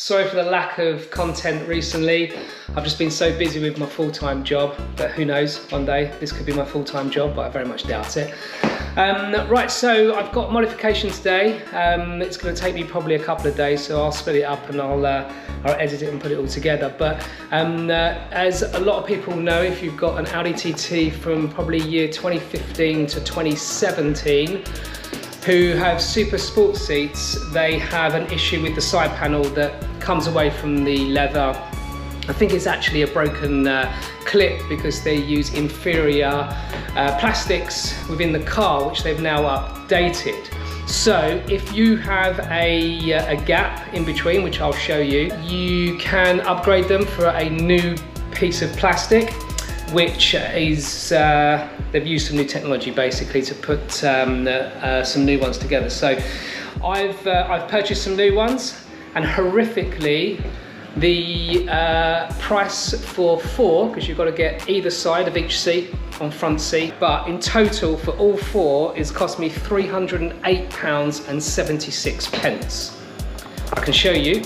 Sorry for the lack of content recently. I've just been so busy with my full-time job, but who knows, one day this could be my full-time job, but I very much doubt it. Right, so I've got modification today. It's going to take me probably a couple of days, so I'll split it up and I'll edit it and put it all together. But as a lot of people know, if you've got an Audi TT from probably year 2015 to 2017, who have super sports seats, they have an issue with the side panel that comes away from the leather. I think it's actually a broken clip because they use inferior plastics within the car, which they've now updated. So if you have a gap in between, which I'll show you, you can upgrade them for a new piece of plastic, which is, they've used some new technology basically to put some new ones together. So I've purchased some new ones, and horrifically, the price for 4, because you've got to get either side of each seat on front seat, but in total for all 4 it's cost me £308.76. I can show you.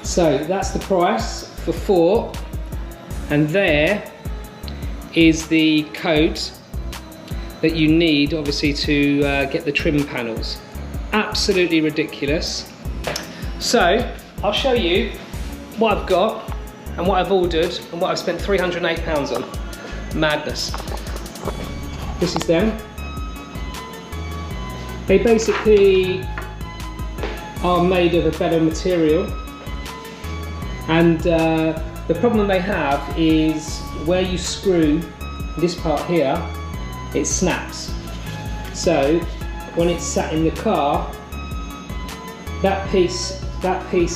So that's the price for 4, and there is the code that you need obviously to get the trim panels. Absolutely ridiculous. So I'll show you what I've got and what I've ordered and what I've spent £308 on. Madness. This is them. They basically are made of a better material, and the problem they have is where you screw this part here, it snaps. So when it's sat in the car, that piece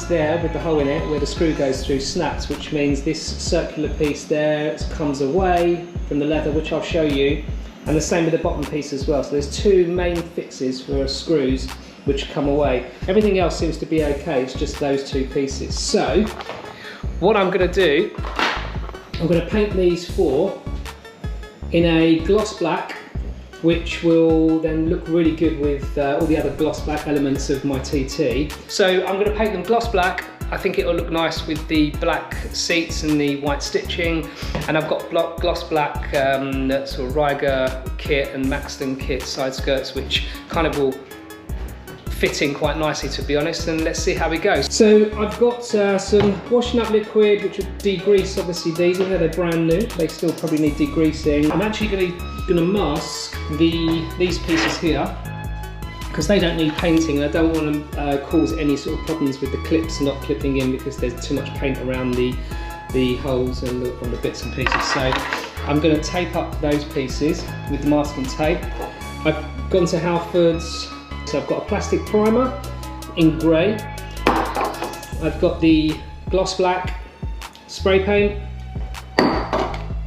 there with the hole in it where the screw goes through snaps, which means this circular piece there comes away from the leather, which I'll show you, and the same with the bottom piece as well. So there's 2 main fixes for screws which come away. Everything else seems to be okay, it's just those 2 pieces. So what I'm going to do, I'm going to paint these 4 in a gloss black, which will then look really good with all the other gloss black elements of my TT. So I'm going to paint them gloss black. I think it'll look nice with the black seats and the white stitching, and I've got gloss black sort of Riga kit and Maxton kit side skirts, which kind of will fit in quite nicely, to be honest, and let's see how it goes. So I've got some washing up liquid which will degrease obviously these, even though they're brand new, they still probably need degreasing. I'm actually going to mask these pieces here because they don't need painting, and I don't want to cause any sort of problems with the clips not clipping in because there's too much paint around the holes and on the bits and pieces. So I'm going to tape up those pieces with the masking tape. I've gone to Halfords. So I've got a plastic primer in grey, I've got the gloss black spray paint,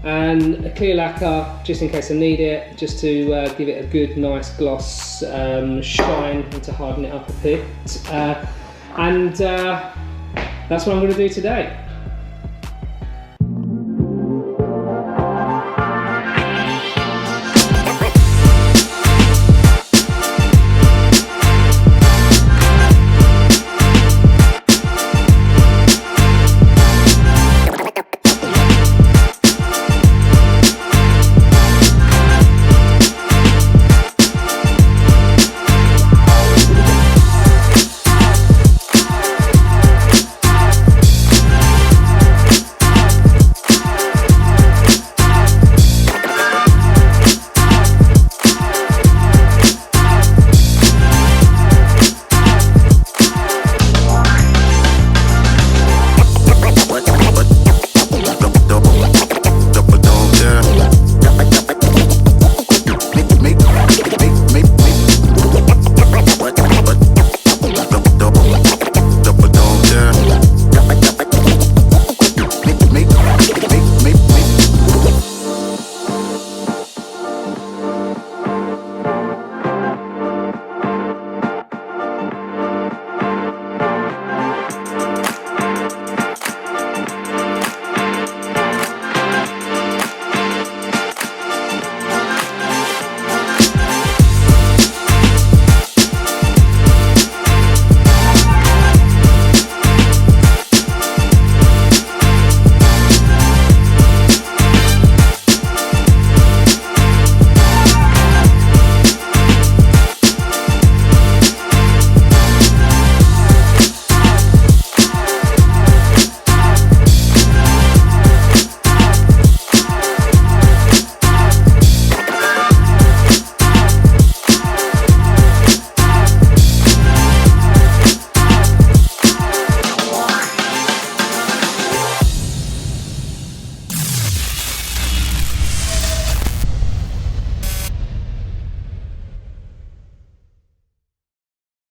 and a clear lacquer just in case I need it, just to give it a good nice gloss shine and to harden it up a bit. That's what I'm going to do today.